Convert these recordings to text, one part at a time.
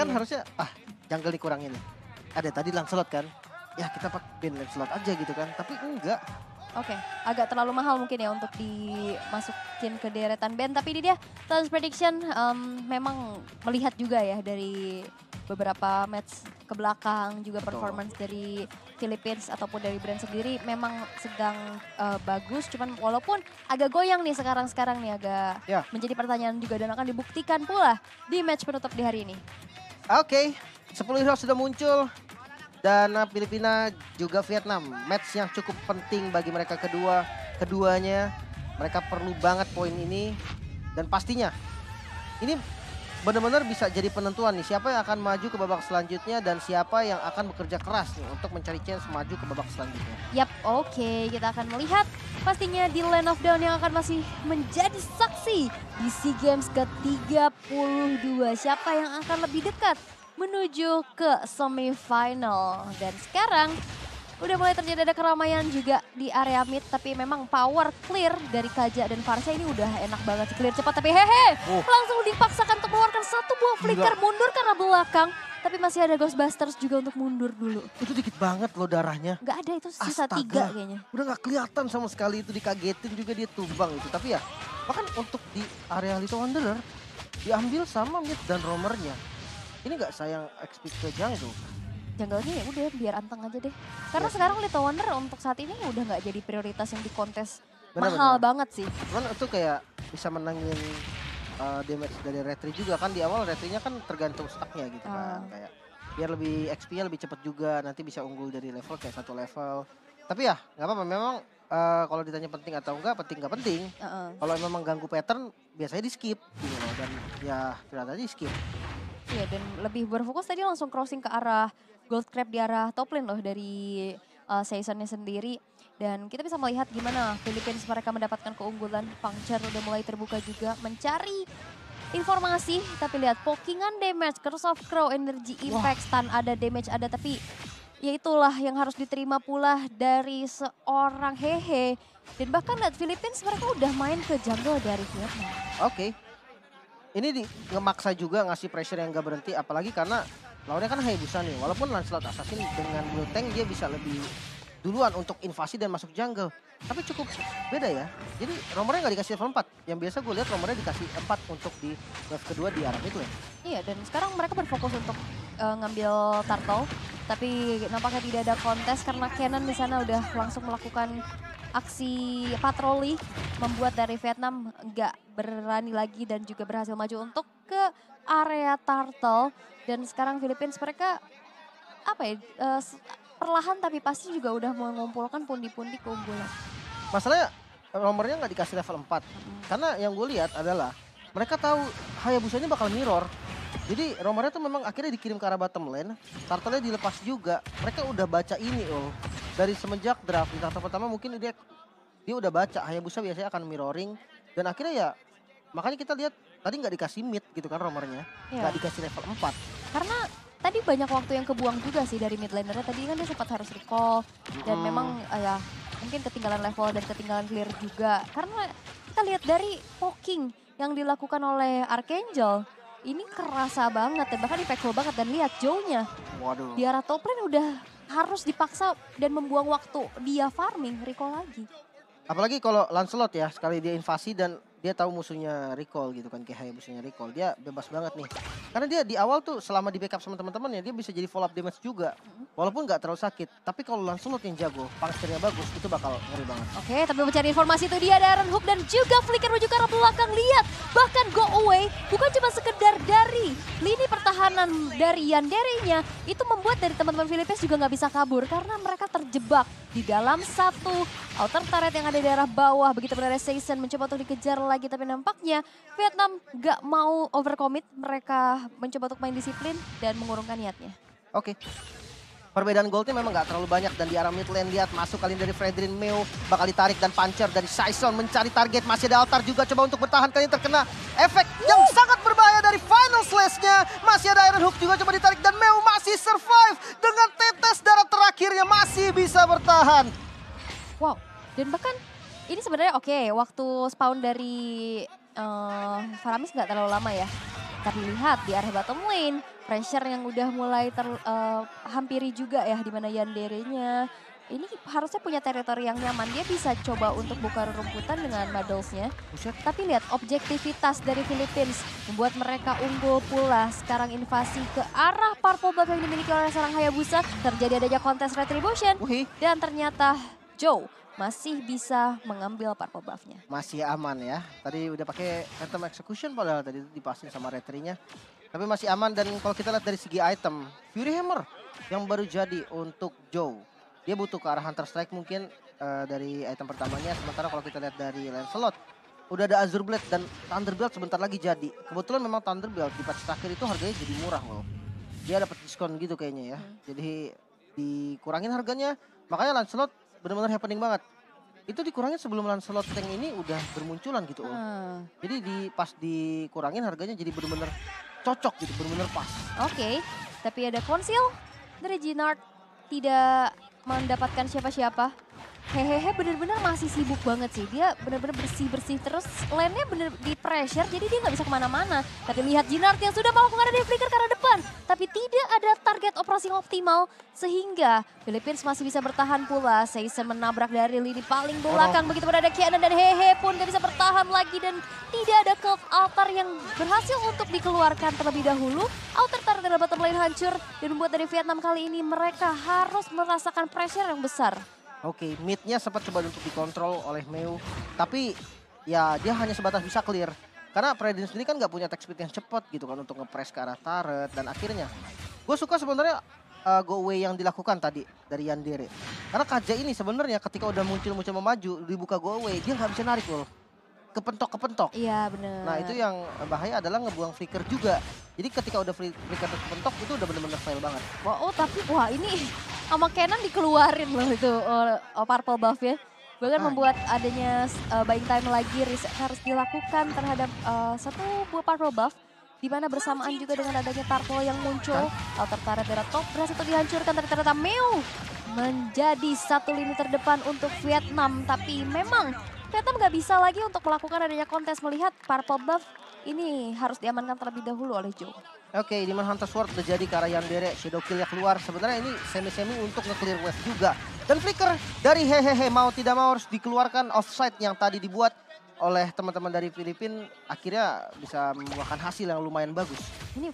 kan harusnya jungle dikurangin. Ada tadi Lancelot kan. Ya kita pakai Lancelot aja gitu kan. Tapi enggak. Oke, agak terlalu mahal mungkin ya untuk dimasukin ke deretan band. Tapi ini dia Talents Prediction memang melihat juga ya dari beberapa match ke belakang. Juga performance dari Philippines ataupun dari brand sendiri memang sedang bagus. Cuman walaupun agak goyang nih sekarang nih agak menjadi pertanyaan juga. Dan akan dibuktikan pula di match penutup di hari ini. Oke, 10 hero sudah muncul. Dan Filipina juga Vietnam, match yang cukup penting bagi mereka keduanya. Mereka perlu banget poin ini. Dan pastinya ini benar-benar bisa jadi penentuan nih. Siapa yang akan maju ke babak selanjutnya dan siapa yang akan bekerja keras nih untuk mencari chance maju ke babak selanjutnya. Yap, oke. Kita akan melihat pastinya di Land of Dawn yang akan masih menjadi saksi di SEA Games ke-32. Siapa yang akan lebih dekat menuju ke semifinal. Dan sekarang udah mulai terjadi ada keramaian juga di area mid. Tapi memang power clear dari Kaja dan Farsha ini udah enak banget sih. Clear cepat tapi langsung dipaksakan untuk mengeluarkan satu buah flicker. Mundur karena belakang. Tapi masih ada Ghostbusters juga untuk mundur dulu. Itu dikit banget loh darahnya. Gak ada, itu sisa 3 kayaknya. Udah gak kelihatan sama sekali itu, dikagetin juga dia tumbang itu. Tapi ya bahkan untuk di area Little Wanderer diambil sama mid dan roamernya. Ini gak sayang XP ke jungle. Jungle-nya ya udah biar anteng aja deh. Karena sekarang Little Wonder untuk saat ini udah gak jadi prioritas yang di kontes. Mahal banget sih. Cuman itu kayak bisa menangin damage dari retri juga kan. Di awal retrinya kan tergantung stacknya gitu kan. Kayak biar lebih XP-nya lebih cepat juga. Nanti bisa unggul dari level kayak 1 level. Tapi ya gak apa-apa, memang kalau ditanya penting atau enggak, penting gak penting. Kalau memang ganggu pattern biasanya di skip gitu loh. Dan ya ternyata di skip. Iya, dan lebih berfokus tadi langsung crossing ke arah Gold Crab di arah top lane loh dari seasonnya sendiri. Dan kita bisa melihat gimana Philippines mereka mendapatkan keunggulan. Puncture udah mulai terbuka juga mencari informasi. Tapi lihat pokingan damage, Curse of Crow, energy impact, stun ada, damage ada. Tapi ya itulah yang harus diterima pula dari seorang Hehe. Dan bahkan lihat Philippines mereka udah main ke jungle dari Vietnam. Oke. Ini ngemaksa juga ngasih pressure yang gak berhenti, apalagi karena lawannya kan Hayabusa nih. Walaupun Lancelot Assassin dengan blue tank dia bisa lebih duluan untuk invasi dan masuk jungle. Tapi cukup beda ya. Jadi roamernya gak dikasih level 4. Yang biasa gue lihat roamernya dikasih 4 untuk di wave kedua di arah mid lane. Iya, dan sekarang mereka berfokus untuk ngambil turtle. Tapi nampaknya tidak ada kontes karena Cannon di sana udah langsung melakukan aksi patroli, membuat dari Vietnam nggak berani lagi dan juga berhasil maju untuk ke area turtle. Dan sekarang Philippines mereka perlahan tapi pasti juga udah mengumpulkan pundi-pundi keunggulan. Masalahnya roamernya nggak dikasih level 4. Karena yang gue lihat adalah mereka tahu Hayabusanya bakal mirror. Jadi roamernya tuh memang akhirnya dikirim ke arah bottom lane. Turtle-nya dilepas juga. Mereka udah baca ini dari semenjak draft di tahap pertama mungkin dia udah baca Hayabusa biasanya akan mirroring. Dan akhirnya ya makanya kita lihat tadi nggak dikasih mid gitu kan roamernya. Nggak dikasih level 4. Karena tadi banyak waktu yang kebuang juga sih dari mid lanernya. Tadi kan dia sempat harus recall. Dan memang ya mungkin ketinggalan level dan ketinggalan clear juga. Karena kita lihat dari poking yang dilakukan oleh Archangel. Ini kerasa banget dan bahkan impactful banget. Dan lihat Joe-nya di arah top lane udah harus dipaksa dan membuang waktu dia farming, recall lagi. Apalagi kalau Lancelot ya, sekali dia invasi dan dia tahu musuhnya recall gitu kan, kayak Hayabusanya recall, dia bebas banget nih. Karena dia di awal tuh selama di backup sama teman-temannya dia bisa jadi follow up damage juga. Walaupun nggak terlalu sakit, tapi kalau Lancelot yang jago, puncture-nya bagus, itu bakal ngeri banget. Oke, tapi mencari informasi itu dia ada Iron Hook dan juga flicker menuju ke arah belakang. Lihat, bahkan go away bukan cuma sekedar dari lini pertahanan dari Yandere-nya. Itu membuat dari teman-teman Philippines juga nggak bisa kabur karena mereka terjebak di dalam satu outer turret yang ada di arah bawah. Begitu benar Season mencoba untuk dikejar lagi, tapi nampaknya Vietnam nggak mau overcommit. Mereka mencoba untuk main disiplin dan mengurungkan niatnya. Oke. Perbedaan goldnya memang gak terlalu banyak dan di arah mid lane lihat masuk kali ini dari Fredrin Meo bakal ditarik dan puncher dari Saison mencari target, masih ada altar juga coba untuk bertahan kali ini terkena efek yang sangat berbahaya dari final slash-nya. Masih ada Iron Hook juga coba ditarik dan Meo masih survive dengan tetes darah terakhirnya masih bisa bertahan. Wow, dan bahkan ini sebenarnya waktu spawn dari Faramis gak terlalu lama ya. Tapi lihat di arah bottom lane, pressure yang udah mulai hampiri juga ya, di mana Yandere-nya ini harusnya punya teritori yang nyaman. Dia bisa coba untuk buka rumputan dengan Muddles-nya. Buset. Tapi lihat objektivitas dari Philippines membuat mereka unggul pula. Sekarang invasi ke arah purple buff yang dimiliki oleh seorang Hayabusa. Terjadi adanya kontes retribution. Wih. Dan ternyata Joe masih bisa mengambil purple buff-nya. Masih aman ya. Tadi udah pakai Phantom Execution padahal tadi dipasin sama Retri-nya. Tapi masih aman, dan kalau kita lihat dari segi item, Fury Hammer yang baru jadi untuk Joe. Dia butuh ke arah Hunter Strike mungkin dari item pertamanya. Sementara kalau kita lihat dari Lancelot, udah ada Azure Blade dan Thunderbelt sebentar lagi jadi. Kebetulan memang Thunderbelt di patch terakhir itu harganya jadi murah loh. Dia dapat diskon gitu kayaknya ya. Jadi dikurangin harganya. Makanya Lancelot benar-benar happening banget. Itu dikurangin sebelum Lancelot tank ini udah bermunculan gitu. Jadi pas dikurangin harganya jadi benar-benar cocok gitu, benar-benar pas. Oke, tapi ada konsil dari Jinard, tidak mendapatkan siapa-siapa. Hehehe bener-bener masih sibuk banget sih. Dia bener-bener bersih-bersih terus. Lane-nya bener di pressure jadi dia nggak bisa kemana-mana. Tapi lihat Jinard yang sudah melakukan ada flicker ke arah depan. Tapi tidak ada target operasi optimal. Sehingga Philippines masih bisa bertahan pula. Season menabrak dari lini paling belakang. Begitu pun ada Kiana dan Hehe pun nggak bisa bertahan lagi. Dan tidak ada Cult Altar yang berhasil untuk dikeluarkan terlebih dahulu. Altar turret dari bottom lane hancur. Dan membuat dari Vietnam kali ini mereka harus merasakan pressure yang besar. Oke, mid-nya sempat coba untuk dikontrol oleh Meu. Tapi ya dia hanya sebatas bisa clear. Karena Predin sendiri kan nggak punya attack speed yang cepat gitu kan untuk nge-press ke arah turret. Dan akhirnya gue suka sebenarnya go away yang dilakukan tadi dari Yandere. Karena KJ ini sebenarnya ketika udah muncul memaju dibuka go away, dia nggak bisa narik loh. Kepentok. Iya bener. Nah itu yang bahaya adalah ngebuang flicker juga. Jadi ketika udah flicker kepentok itu udah bener-bener fail banget. Tapi ini sama Kenan dikeluarin loh itu purple buff ya. Bahkan membuat adanya buying time lagi, reset harus dilakukan terhadap satu buah purple buff. Di mana bersamaan juga dengan adanya turtle yang muncul. Altar turret dari top berhasil dihancurkan, ternyata Meu menjadi satu lini terdepan untuk Vietnam. Tapi memang Vietnam nggak bisa lagi untuk melakukan adanya kontes, melihat purple buff ini harus diamankan terlebih dahulu oleh Joe. Oke, Demon Hunter Sword udah jadi ke arah Yandere, Shadow Kill-nya keluar. Sebenarnya ini semi-semi untuk nge-clear wave juga. Dan flicker dari Hehehe mau tidak mau harus dikeluarkan offside yang tadi dibuat oleh teman-teman dari Filipina. Akhirnya bisa membuahkan hasil yang lumayan bagus. Ini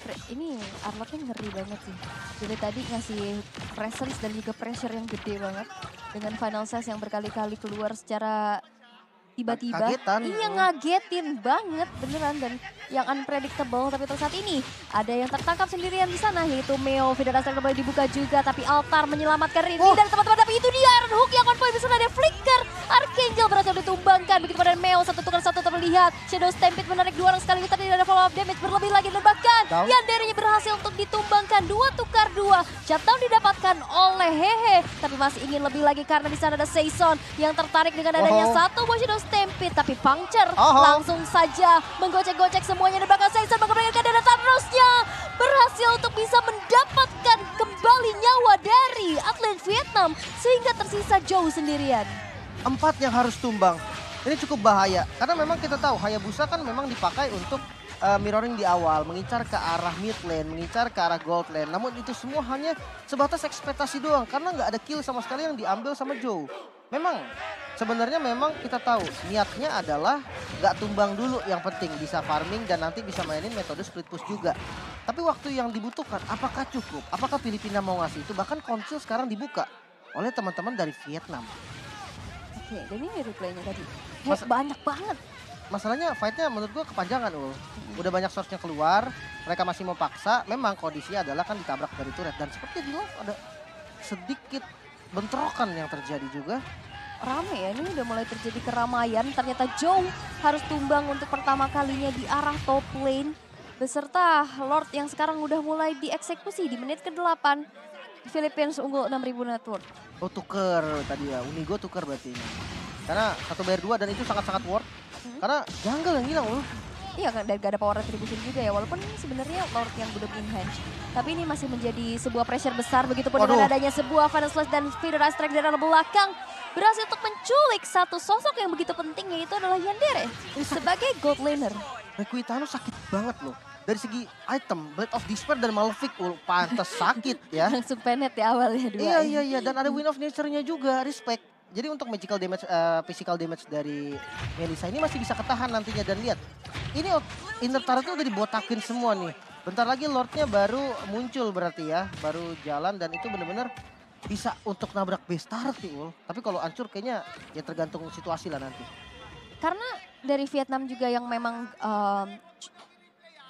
Arlotnya ngeri banget sih. Jadi tadi ngasih presence dan juga pressure yang gede banget. Dengan final size yang berkali-kali keluar secara tiba-tiba. Kagetan. Iya ngagetin banget beneran, dan yang unpredictable. Tapi untuk saat ini ada yang tertangkap sendirian di sana, yaitu Meu. Federasi kembali dibuka juga, tapi Altar menyelamatkan Rini dan teman-teman. Tapi itu dia Iron Hook yang on point, bisa ada flicker. Archangel berhasil ditumbangkan. Begitu pada Meu, satu tukar satu terlihat. Shadow Stampede menarik dua orang sekaligus, tapi tidak ada follow up damage berlebih lagi. Dan bahkan Yandere berhasil untuk ditumbangkan, 2 tukar 2. Shutdown didapatkan oleh Hehe, tapi masih ingin lebih lagi karena di sana ada Season yang tertarik dengan adanya satu buah Shadow Stampede, tapi puncture langsung saja menggocek-gocek semuanya. Dan bahkan Season mengembalikan dan terusnya berhasil untuk bisa mendapatkan kembali nyawa dari atlet Vietnam, sehingga tersisa Joe sendirian. 4 yang harus tumbang. Ini cukup bahaya karena memang kita tahu Hayabusa kan memang dipakai untuk mirroring di awal, mengincar ke arah mid lane, mengincar ke arah gold lane. Namun itu semua hanya sebatas ekspektasi doang karena nggak ada kill sama sekali yang diambil sama Joe. Memang sebenarnya memang kita tahu niatnya adalah nggak tumbang dulu, yang penting bisa farming dan nanti bisa mainin metode split push juga. Tapi waktu yang dibutuhkan apakah cukup? Apakah Filipina mau ngasih itu? Bahkan konsil sekarang dibuka oleh teman-teman dari Vietnam. Oke, dan ini replaynya tadi banyak banget. Masalahnya fightnya menurut gue kepanjangan loh. Udah banyak source-nya keluar, mereka masih mau paksa. Memang kondisinya adalah kan ditabrak dari turret. Dan seperti di love ada sedikit bentrokan yang terjadi juga. Rame ya, ini udah mulai terjadi keramaian. Ternyata Joe harus tumbang untuk pertama kalinya di arah top lane. Beserta Lord yang sekarang udah mulai dieksekusi di menit ke-8. Philippines unggul 6.000 network. Oh tuker tadi ya, Unigo tuker berarti ini. Karena 1 bayar 2 dan itu sangat-sangat worth. Karena jungle yang hilang loh. Iya kan, dan gak ada power retribution juga ya. Walaupun ini sebenarnya Lord yang belum enhance. Tapi ini masih menjadi sebuah pressure besar. Begitupun dengan adanya sebuah Final Slash dan Feeder Strike dari arah belakang. Berhasil untuk menculik satu sosok yang begitu penting, yaitu adalah Yandere sebagai gold laner. Requitano sakit banget loh. dari segi item, Blade of Despair dan Malefic, pantas sakit ya. Langsung penet ya awalnya dua. Iya, dan ada Win of Nature-nya juga, respect. Jadi untuk magical damage, physical damage dari Melissa ini masih bisa ketahan nantinya. Dan lihat, ini inner turret-nya udah dibotakin semua nih. Bentar lagi Lord-nya baru muncul berarti ya, baru jalan dan itu bener-bener bisa untuk nabrak base turret nih Ul. Tapi kalau hancur kayaknya ya tergantung situasi lah nanti. Karena dari Vietnam juga yang memang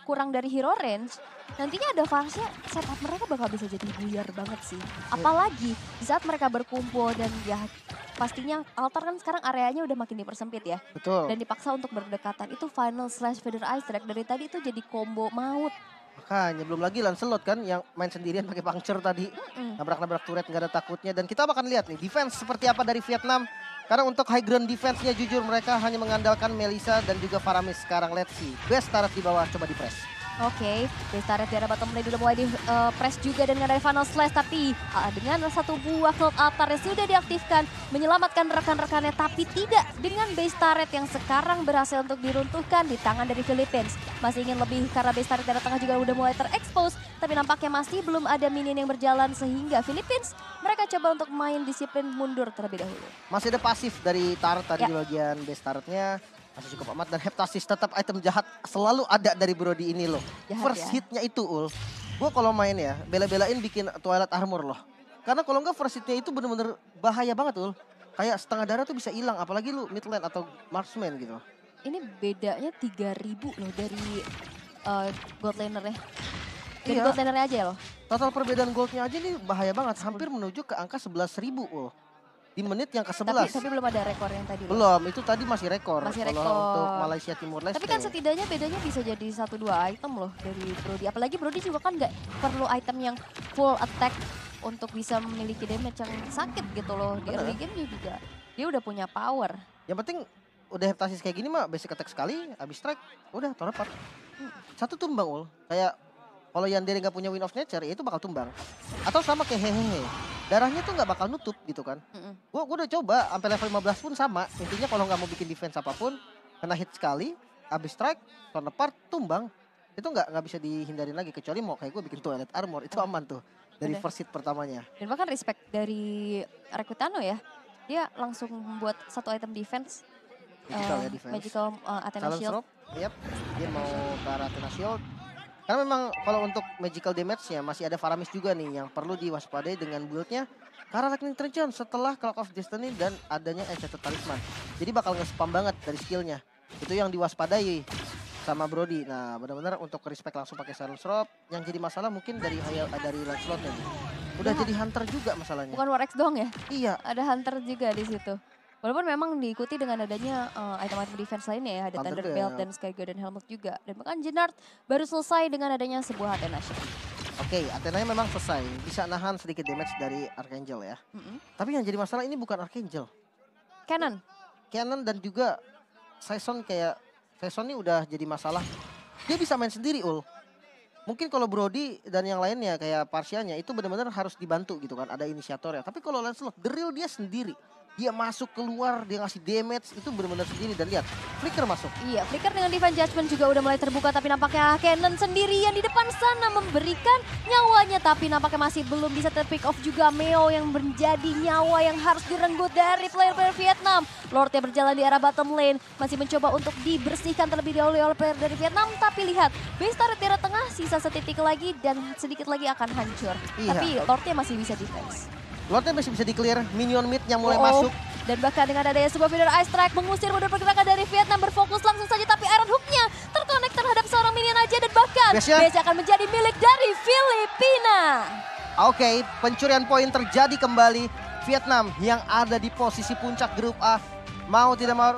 kurang dari hero range, nantinya ada fase setup mereka bakal bisa jadi buyar banget sih. Apalagi di saat mereka berkumpul dan ya pastinya altar kan sekarang areanya udah makin dipersempit ya. Betul. Dan dipaksa untuk berdekatan. Itu final slash feather ice drag dari tadi itu jadi combo maut. Makanya belum lagi Lancelot kan yang main sendirian pakai puncture tadi. Nabrak-nabrak turret nggak ada takutnya. Dan kita akan lihat nih defense seperti apa dari Vietnam. Karena untuk high ground defense-nya jujur mereka hanya mengandalkan Melissa dan juga Faramis sekarang. Let's see. Best turret di bawah coba di press. Oke, base turret di arah bottom lane udah mulai di press juga dengan ada final slash. Tapi dengan satu buah cloud altar yang sudah diaktifkan menyelamatkan rekan-rekannya. Tapi tidak dengan base turret yang sekarang berhasil untuk diruntuhkan di tangan dari Philippines. Masih ingin lebih karena base turret di arah tengah juga udah mulai terekspos. Tapi nampaknya masih belum ada minion yang berjalan sehingga Philippines mereka coba untuk main disiplin mundur terlebih dahulu. Masih ada pasif dari turret tadi Ya. di bagian base turretnya. Masih cukup amat dan Heptasis tetap item jahat selalu ada dari Brody ini loh. Jahat First ya. hitnya itu Ul. Gue kalau main ya bela-belain bikin Twilight Armor loh. Karena kalau enggak first hitnya itu bener-bener bahaya banget Ul. Kayak setengah darah tuh bisa hilang apalagi lu mid lane atau marksman gitu. Ini bedanya 3.000 loh dari gold laner-nya. Dari Iya. gold laner-nya aja loh. Total perbedaan goldnya aja nih bahaya banget. Hampir menuju ke angka 11.000 Ul. Di menit yang ke-11. Tapi belum ada rekor yang tadi loh. Belum, itu tadi masih rekor. Masih Kalau rekor. untuk Malaysia Timur Leste. Tapi kan setidaknya bedanya bisa jadi 1-2 item loh dari Brody. Apalagi Brody juga kan nggak perlu item yang full attack untuk bisa memiliki damage yang sakit gitu loh. Di early game juga dia udah punya power. Yang penting udah Heptasis kayak gini mah basic attack sekali, habis strike, udah torepar. Satu tumbang Ul. Kayak kalau Yandere nggak punya Win of Nature ya itu bakal tumbang. Atau sama kayak hehehe. Darahnya tuh nggak bakal nutup gitu kan. Gua udah coba sampai level 15 pun sama. Intinya kalau nggak mau bikin defense apapun, kena hit sekali, habis strike, torn apart, tumbang. Itu nggak bisa dihindarin lagi kecuali mau kayak gue bikin Twilight Armor itu aman tuh dari Bener. first hit pertamanya. Dan bahkan respect dari Rekutano ya. Dia langsung membuat satu item defense. Magical ya defense. Magical Athena Silence Shield. Rope, yep. Dia mau ke arah Athena Shield. Karena memang kalau untuk magical damage-nya masih ada Faramis juga nih yang perlu diwaspadai dengan build-nya. Karena Lightning Trenchant setelah Clock of Destiny dan adanya Enchanted Talisman. Jadi bakal nge-spam banget dari skillnya. Itu yang diwaspadai sama Brody. Nah benar-benar untuk respect langsung pakai Silence Rope. Yang jadi masalah mungkin dari Lancelot-nya nih. Udah jadi Hunter juga masalahnya. Bukan War X doang ya. Iya. Ada Hunter juga di situ. Walaupun memang diikuti dengan adanya item-item defense lainnya ya. Ada Thunder Thunder Belt Belt. dan Sky Golden Helmet juga. Dan bahkan Jennard baru selesai dengan adanya sebuah Athena Shield. Oke, Athenanya memang selesai. Bisa nahan sedikit damage dari Archangel ya. Tapi yang jadi masalah ini bukan Archangel. Cannon. Cannon dan juga Saison ini udah jadi masalah. Dia bisa main sendiri Ul. Mungkin kalau Brody dan yang lainnya kayak Parsianya itu benar-benar harus dibantu gitu kan. Ada inisiatornya. Tapi kalau Lancelot, the real dia sendiri. Dia masuk keluar, dia ngasih damage itu benar-benar sendiri. Dan lihat, Flicker masuk. Iya, Flicker dengan Divine Judgment juga udah mulai terbuka. Tapi nampaknya Cannon sendirian di depan sana memberikan nyawanya. Tapi nampaknya masih belum bisa ter-pick off juga Meo yang menjadi nyawa yang harus direnggut dari player-player Vietnam. Lordnya berjalan di arah bottom lane. Masih mencoba untuk dibersihkan terlebih dahulu oleh player dari Vietnam. Tapi lihat, base turret di arah tengah sisa setitik lagi dan sedikit lagi akan hancur. Iya. Tapi Lordnya masih bisa defense. Lordnya masih bisa di-clear, minion mid yang mulai masuk. Dan bahkan dengan adanya sebuah feeder ice strike mengusir mundur pergerakan dari Vietnam, berfokus langsung saja tapi Iron Hook-nya terkonek terhadap seorang minion aja dan bahkan Base-nya? base akan menjadi milik dari Filipina. Oke, pencurian poin terjadi kembali. Vietnam yang ada di posisi puncak grup A. Mau tidak mau